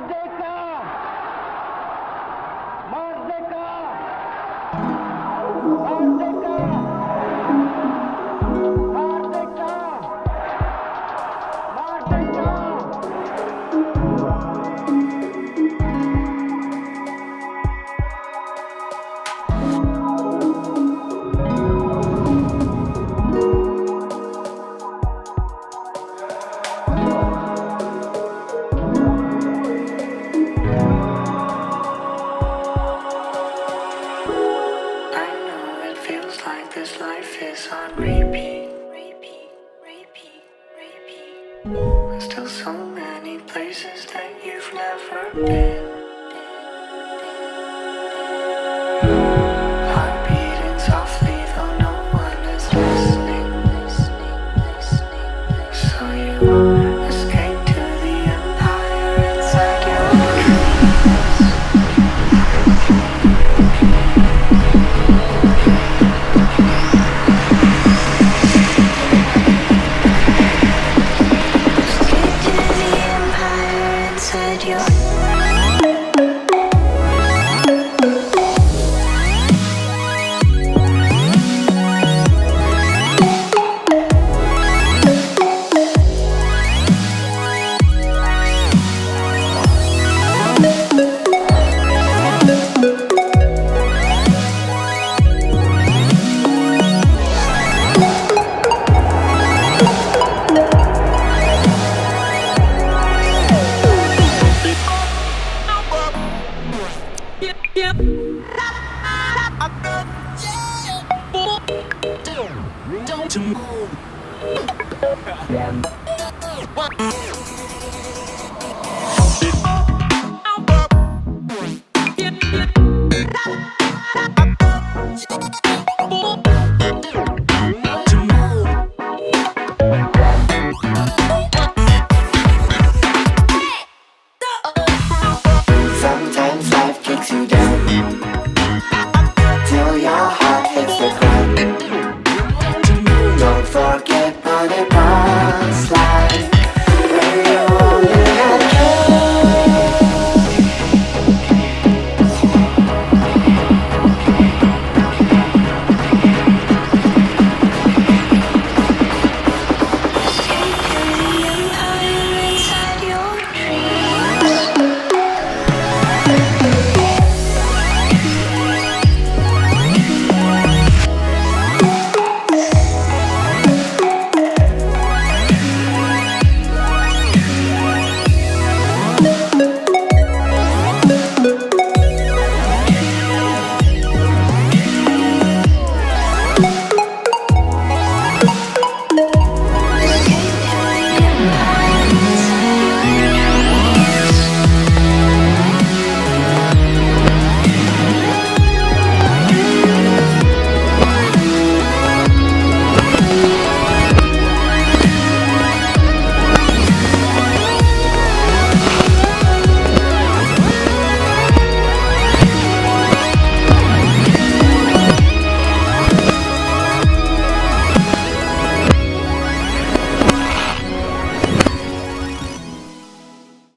Merdeka! Merdeka! Merdeka! Merdeka! Merdeka! This life is on repeat. There's still so many places that you've never been. Heart beating softly though no one is listening. So you escape to the empire inside your dreams. Don't move.